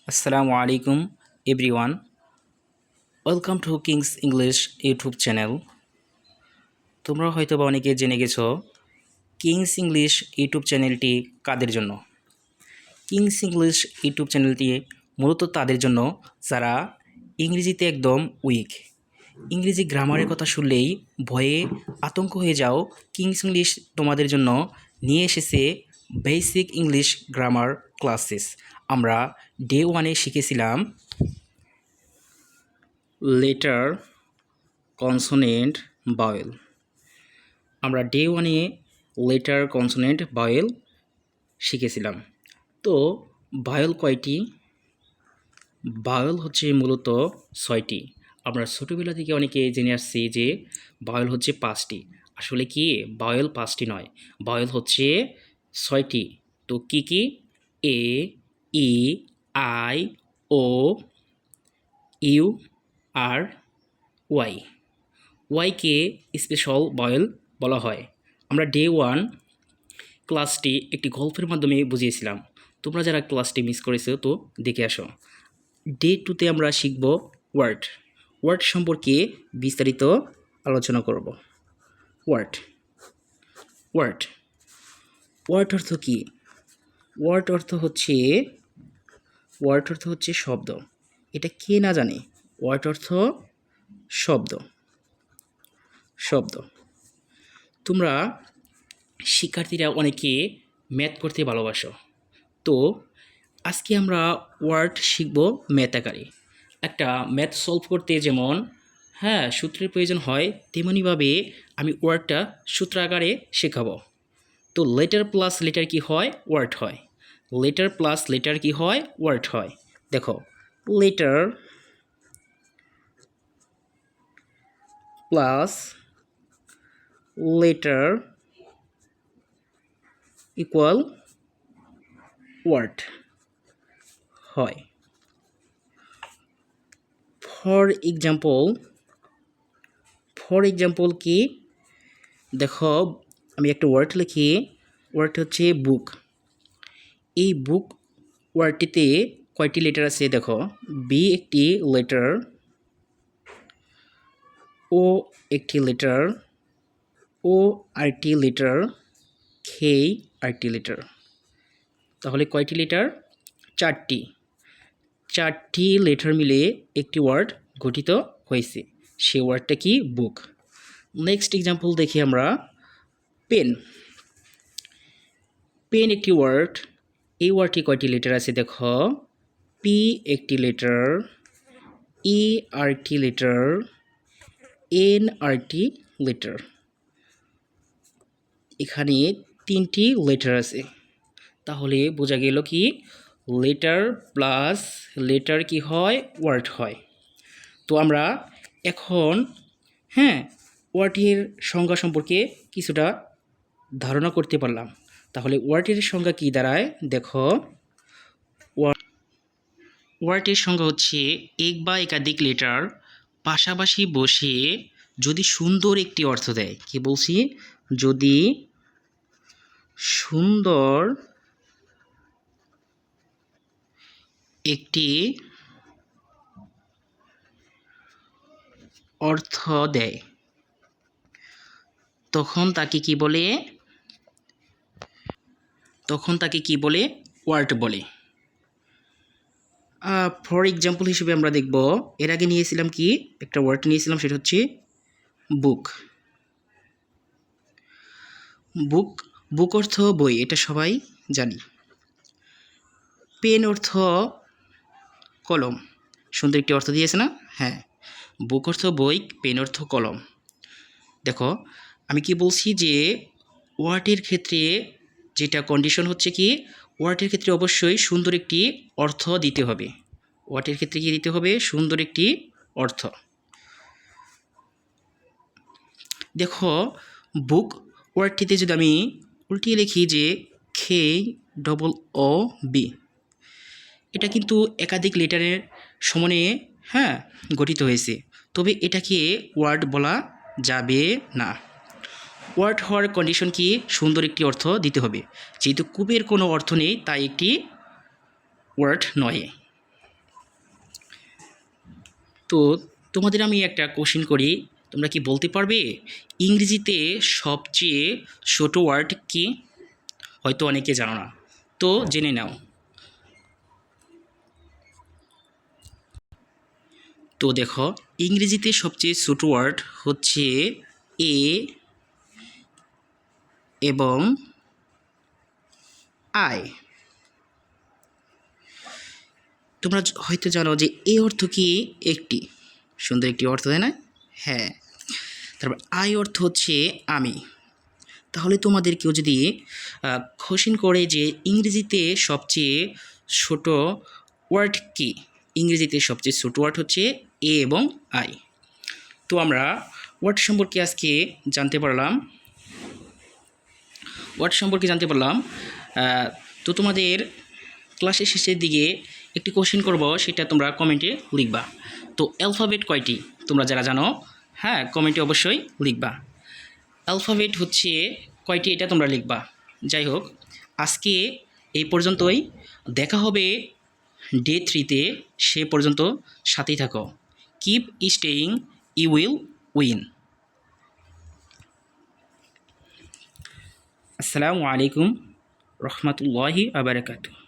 Assalamu alaikum everyone. Welcome to King's English YouTube channel. তোমরা হয়তোবা অনেকে জেনে গেছো কিংস ইংলিশ ইউটিউব চ্যানেলটি কাদের জন্য। কিংস ইংলিশ ইউটিউব চ্যানেলটি মূলত তাদের জন্য যারা ইংরেজিতে একদম উইক। ইংরেজি গ্রামারের কথা শুনলেই ভয়ে আতঙ্ক হয়ে যাও। কিংস ইংলিশ তোমাদের জন্য নিয়ে এসেছে বেসিক ইংলিশ গ্রামার ক্লাসেস। আমরা ডে 1-এ শিখেছিলাম লেটার, কনসোনেন্ট, ভাওয়েল। আমরা ডে 1-এ লেটার, কনসোনেন্ট, ভাওয়েল শিখেছিলাম। তো ভাওয়েল কয়টি? ভাওয়েল হচ্ছে মূলত 6টি। আমরা ছোটোবেলা থেকে অনেকে জেনে আসছি যে ভাওয়েল হচ্ছে 5টি। আসলে কি ভাওয়েল 5টি নয়, ভাওয়েল হচ্ছে 6টি। তো কি কি? A, E, I, O, U আর ওয়াই। ওয়াইকে স্পেশাল ভাওয়েল বলা হয়। আমরা ডে 1 ক্লাসটি একটি গল্পের মাধ্যমে বুঝিয়েছিলাম। তোমরা যারা ক্লাসটি মিস করেছো তো দেখে আসো। ডে 2-তে আমরা শিখব ওয়ার্ড। ওয়ার্ড সম্পর্কে বিস্তারিত আলোচনা করব। ওয়ার্ড ওয়ার্ড ওয়ার্ড অর্থ কী? ওয়ার্ড অর্থ হচ্ছে শব্দ। এটা কে না জানে? ওয়ার্ড অর্থ শব্দ। তোমরা শিক্ষার্থীরা অনেকে ম্যাথ করতে ভালোবাসো। তো আজকে আমরা ওয়ার্ড শিখব ম্যাথ আকারে। একটা ম্যাথ সলভ করতে যেমন সূত্রের প্রয়োজন হয়, তেমনিভাবে আমি ওয়ার্ডটা সূত্র আকারে শেখাবো। তো লেটার প্লাস লেটার কি হয়? ওয়ার্ড হয়। লেটার প্লাস লেটার কি হয়? ওয়ার্ড হয়। দেখো, letter plus letter equal word হয়। ফর এক্সাম্পল কি? দেখো, আমি একটা ওয়ার্ড লিখি। ওয়ার্ড হচ্ছে বুক। এই বুক ওয়ার্ডটিতে কয়টি লেটার আছে? দেখো, বি একটি লেটার, ও একটি লেটার, ও আরটি লেটার, খে আরটি লেটার। তাহলে কয়টি লেটার? 4টি। 4টি লেটার মিলে একটি ওয়ার্ড গঠিত হয়েছে। সেই ওয়ার্ডটা কি? বুক। নেক্সট এক্সাম্পল দেখি আমরা। পেন একটি ওয়ার্ড। এই ওয়ার্ডটি কয়টি লেটার আছে? দেখো, পি একটি লেটার, ই আরটি লেটার, এন আরটি লেটার। এখানে 3টি লেটার আছে। তাহলে বোঝা গেল কি লেটার প্লাস লেটার কি হয়? ওয়ার্ড হয়। তো আমরা এখন ওয়ার্ডের সংজ্ঞা সম্পর্কে কিছুটা ধারণা করতে পারলাম। তাহলে ওয়ার্ডের সংজ্ঞা কি দাঁড়ায়? দেখো, ওয়ার্ডের সংজ্ঞা হচ্ছে এক বা একাধিক লেটার পাশাপাশি বসে যদি সুন্দর একটি অর্থ দেয়। কি বলছি? যদি সুন্দর একটি অর্থ দেয় তখন তাকে কি বলে? ওয়ার্ড বলে। ফর এক্সাম্পল হিসেবে আমরা দেখব, এর আগে নিয়েছিলাম কি? একটা ওয়ার্ড নিয়েছিলাম, সেটা হচ্ছে বুক। বুক অর্থ বই, এটা সবাই জানি। পেন অর্থ কলম। সুন্দর একটি অর্থ দিয়েছে না? হ্যাঁ, বুক অর্থ বই, পেন অর্থ কলম। দেখো, আমি কি বলছি যে ওয়ার্ডের ক্ষেত্রে যেটা কন্ডিশন হচ্ছে কি, ওয়ার্ডের ক্ষেত্রে অবশ্যই সুন্দর একটি অর্থ দিতে হবে। ওয়ার্ডের ক্ষেত্রে কি দিতে হবে? সুন্দর একটি অর্থ। দেখো, বুক ওয়ার্ডটিতে যদি আমি উল্টিয়ে লিখি যে খে ডবল ও বি, এটা কিন্তু একাধিক লেটারের সমন্বয়ে গঠিত হয়েছে। তবে এটাকে ওয়ার্ড বলা যাবে না। ওয়ার্ড হওয়ার কন্ডিশন কি? সুন্দর একটি অর্থ দিতে হবে। যেহেতু কুবের কোনো অর্থ নেই, তাই একটি ওয়ার্ড নয়। তো তোমাদের আমি একটা কোশ্চেন করি, তোমরা কি বলতে পারবে ইংরেজিতে সবচেয়ে ছোট ওয়ার্ড কি? হয়তো অনেকে জানো না, তো জেনে নাও। তো দেখো, ইংরেজিতে সবচেয়ে ছোট ওয়ার্ড হচ্ছে এ এবং আই। তোমরা হয়তো জানো যে এ অর্থ কি? একটি, সুন্দর একটি অর্থ, তাই না? হ্যাঁ। তারপর আই অর্থ হচ্ছে আমি। তাহলে তোমাদের কেউ যদি কোশ্চেন করে যে ইংরেজিতে সবচেয়ে ছোট ওয়ার্ড কি, ইংরেজিতে সবচেয়ে ছোট ওয়ার্ড হচ্ছে এ এবং আই। তো আমরা ওয়ার্ড সম্পর্কে আজকে জানতে পারলাম। তো তোমাদের ক্লাসের শেষের দিকে একটি কোশ্চেন করব, সেটা তোমরা কমেন্টে লিখবা। তো অ্যালফাবেট কয়টি তোমরা যারা জানো, হ্যাঁ কমেন্টে অবশ্যই লিখবা। অ্যালফাবেট হচ্ছে কয়টি এটা তোমরা লিখবা। যাই হোক, আজকে এই পর্যন্তই। দেখা হবে ডে 3-তে। সে পর্যন্ত সাথেই থাকো। Keep staying, you will win. আসসালামু আলাইকুম রহমতুল্লাহি আবারাকাতুহু।